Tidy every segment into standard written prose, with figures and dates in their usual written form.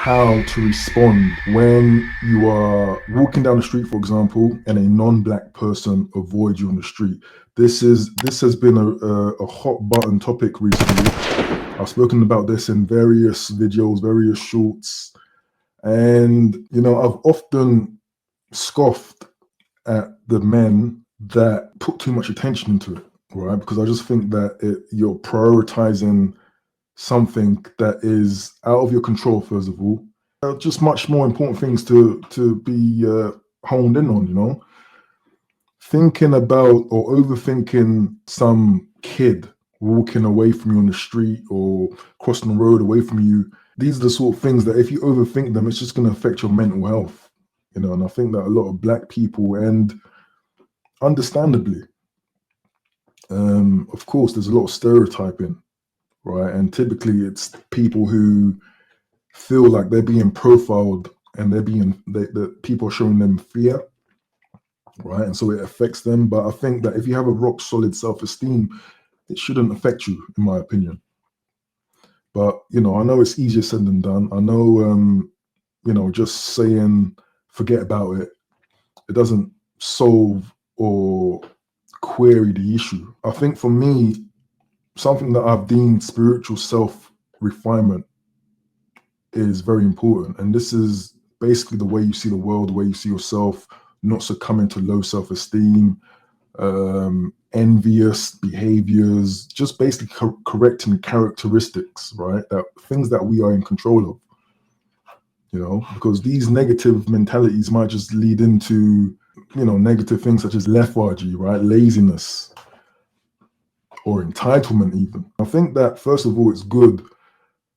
how to respond when you are walking down the street, for example, and a non-black person avoids you on the street. This has been a hot button topic recently. I've spoken about this in various videos, various shorts, and I've often scoffed at the men that put too much attention into it, right? Because I just think that you're prioritizing something that is out of your control, first of all. Just much more important things to be honed in on, thinking about or overthinking some kid walking away from you on the street or crossing the road away from you. These are the sort of things that if you overthink them, it's just going to affect your mental health, and I think that a lot of black people, and understandably, of course, there's a lot of stereotyping, right? And typically it's people who feel like they're being profiled and that people are showing them fear, right? And so it affects them. But I think that if you have a rock solid self-esteem, it shouldn't affect you, in my opinion. But I know it's easier said than done. I know just saying forget about it, it doesn't solve or query the issue. I think for me, something that I've deemed spiritual self-refinement is very important. And this is basically the way you see the world, the way you see yourself, not succumbing to low self-esteem, envious behaviors, just basically correcting characteristics, right? That things that we are in control of, because these negative mentalities might just lead into, negative things such as lethargy, right? Laziness or entitlement even. I think that first of all, it's good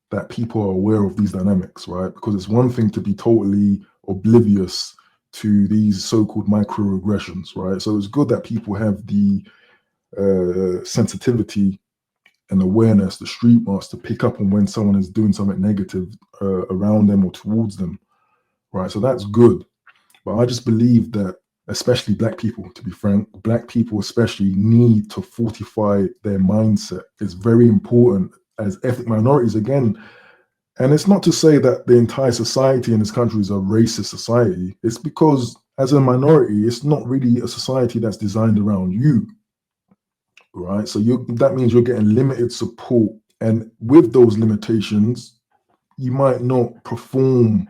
that people are aware of these dynamics, right? Because it's one thing to be totally oblivious to these so-called microaggressions, right? So it's good that people have the sensitivity and awareness, the street smarts, to pick up on when someone is doing something negative around them or towards them, right? So that's good. But I just believe that, especially black people, to be frank, black people especially need to fortify their mindset. It's very important as ethnic minorities, again. And it's not to say that the entire society in this country is a racist society. It's because as a minority, it's not really a society that's designed around you, right? So that means you're getting limited support. And with those limitations, you might not perform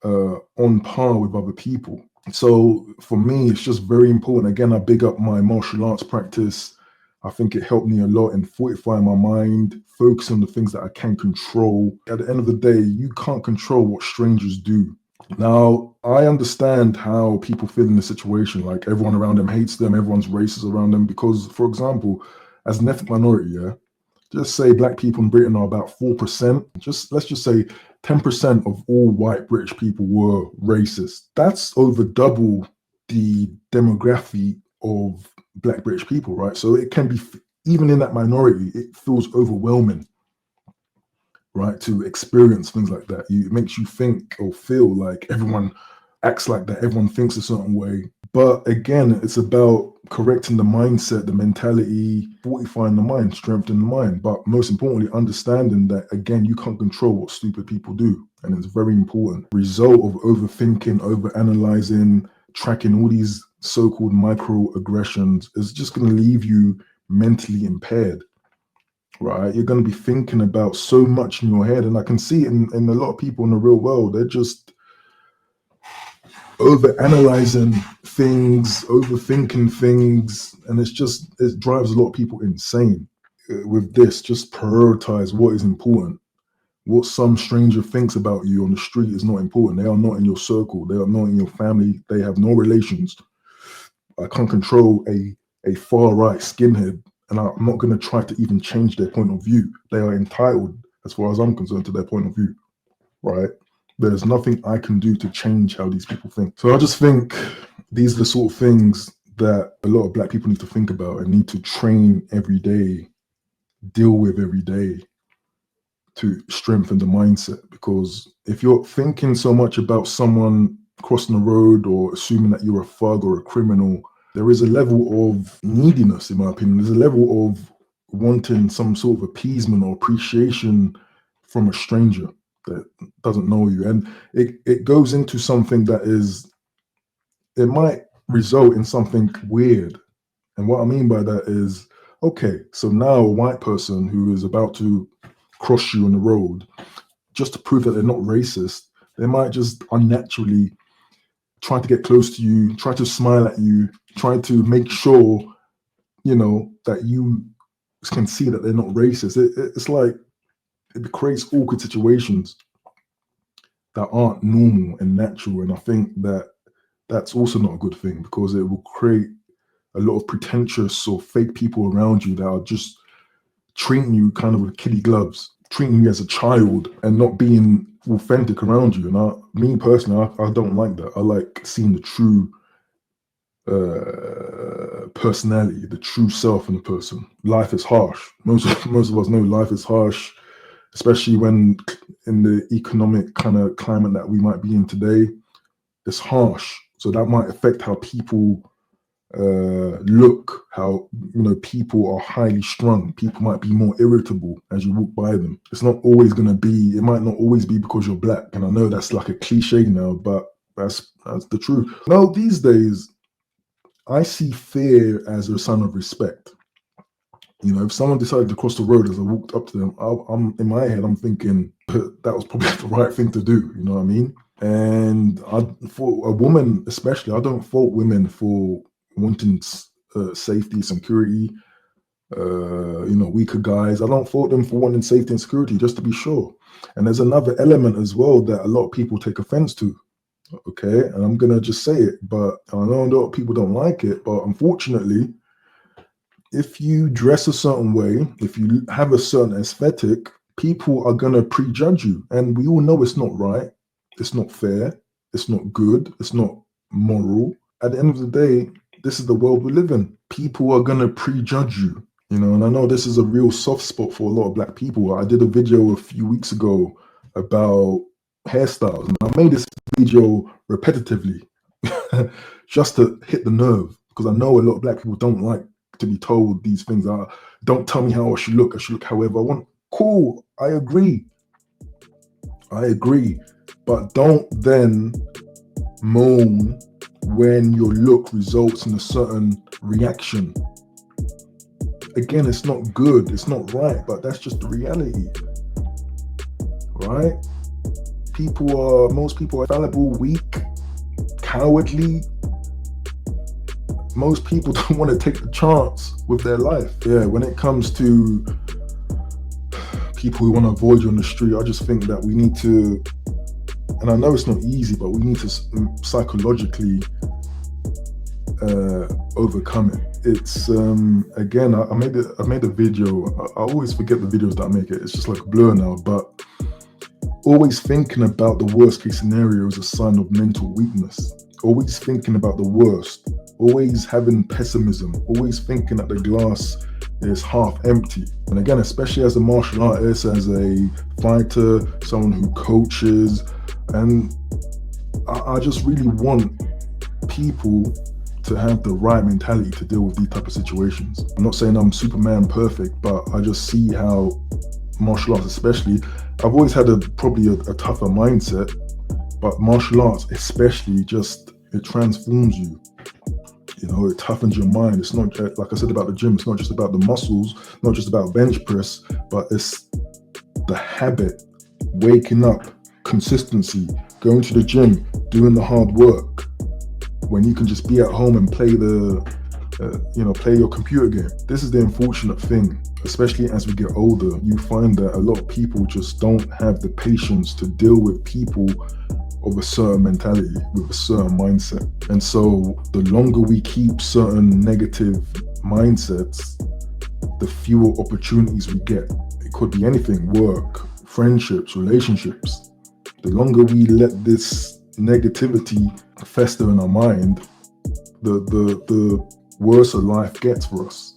on par with other people. So for me, it's just very important. Again, I big up my martial arts practice. I think it helped me a lot in fortifying my mind, focusing on the things that I can control. At the end of the day, you can't control what strangers do. Now, I understand how people feel in this situation. Like, everyone around them hates them, everyone's racist around them. Because, for example, as an ethnic minority, just say black people in Britain are about 4%. Let's just say 10% of all white British people were racist. That's over double the demography of black British people, right? So it can be, even in that minority, it feels overwhelming, right, to experience things like that. It makes you think or feel like everyone acts like that, everyone thinks a certain way. But again, it's about correcting the mindset, the mentality, fortifying the mind, strengthening the mind. But most importantly, understanding that, again, you can't control what stupid people do. And it's very important. Result of overthinking, overanalyzing, tracking all these so-called microaggressions is just going to leave you mentally impaired, right? You're going to be thinking about so much in your head. And I can see it in a lot of people in the real world. They're just over-analyzing things, overthinking things, and it drives a lot of people insane. With this, just prioritize what is important. What some stranger thinks about you on the street is not important. They are not in your circle. They are not in your family. They have no relations. I can't control a far-right skinhead, and I'm not going to try to even change their point of view. They are entitled, as far as I'm concerned, to their point of view, right? There's nothing I can do to change how these people think. So I just think these are the sort of things that a lot of black people need to think about and need to train every day, deal with every day, to strengthen the mindset. Because if you're thinking so much about someone crossing the road or assuming that you're a thug or a criminal, there is a level of neediness, in my opinion. There's a level of wanting some sort of appeasement or appreciation from a stranger. that doesn't know you, and it goes into something that is, it might result in something weird. And what I mean by that is, okay, so now a white person who is about to cross you on the road, just to prove that they're not racist, they might just unnaturally try to get close to you, try to smile at you, try to make sure, that you can see that they're not racist. It's like, it creates awkward situations that aren't normal and natural. And I think that that's also not a good thing, because it will create a lot of pretentious or fake people around you that are just treating you kind of with kiddie gloves, treating you as a child and not being authentic around you. And me personally, I don't like that. I like seeing the true personality, the true self in a person. Life is harsh. Most of us know life is harsh, especially when in the economic kind of climate that we might be in today. It's harsh. So that might affect how people look, how people are highly strung. People might be more irritable as you walk by them. It's not always going to be, it might not always be because you're black. And I know that's like a cliche now, but that's the truth. No, these days I see fear as a sign of respect. If someone decided to cross the road as I walked up to them, I'm in my head, I'm thinking that was probably the right thing to do. You know what I mean? And for a woman especially, I don't fault women for wanting safety, security. Weaker guys, I don't fault them for wanting safety and security, just to be sure. And there's another element as well that a lot of people take offense to. Okay, and I'm gonna just say it, but I know a lot of people don't like it, but unfortunately, if you dress a certain way, if you have a certain aesthetic, people are gonna prejudge you. And we all know it's not right, it's not fair, it's not good, it's not moral. At the end of the day, this is the world we live in. People are gonna prejudge you, and I know this is a real soft spot for a lot of black people. I did a video a few weeks ago about hairstyles, and I made this video repetitively just to hit the nerve, because I know a lot of black people don't like to be told these things. Don't tell me how I should look however I want. Cool, I agree, but don't then moan when your look results in a certain reaction. Again, it's not good, it's not right, but that's just the reality, right? Most people are fallible, weak, cowardly. Most people don't want to take the chance with their life. Yeah, when it comes to people who want to avoid you on the street, I just think that we need to, and I know it's not easy, but we need to psychologically overcome it. It's again, I made a video. I always forget the videos that I make. It's just like a blur now, but always thinking about the worst case scenario is a sign of mental weakness. Always thinking about the worst, always having pessimism, always thinking that the glass is half empty. And again, especially as a martial artist, as a fighter, someone who coaches, and I just really want people to have the right mentality to deal with these type of situations. I'm not saying I'm Superman perfect, but I just see how martial arts especially, I've always had probably a tougher mindset, but martial arts especially, it transforms you. It toughens your mind. It's not, like I said about the gym, it's not just about the muscles, not just about bench press, but it's the habit, waking up, consistency, going to the gym, doing the hard work, when you can just be at home and play play your computer game. This is the unfortunate thing, especially as we get older. You find that a lot of people just don't have the patience to deal with people of a certain mentality, with a certain mindset. And so the longer we keep certain negative mindsets, the fewer opportunities we get. It could be anything: work, friendships, relationships. The longer we let this negativity fester in our mind, the worse a life gets for us.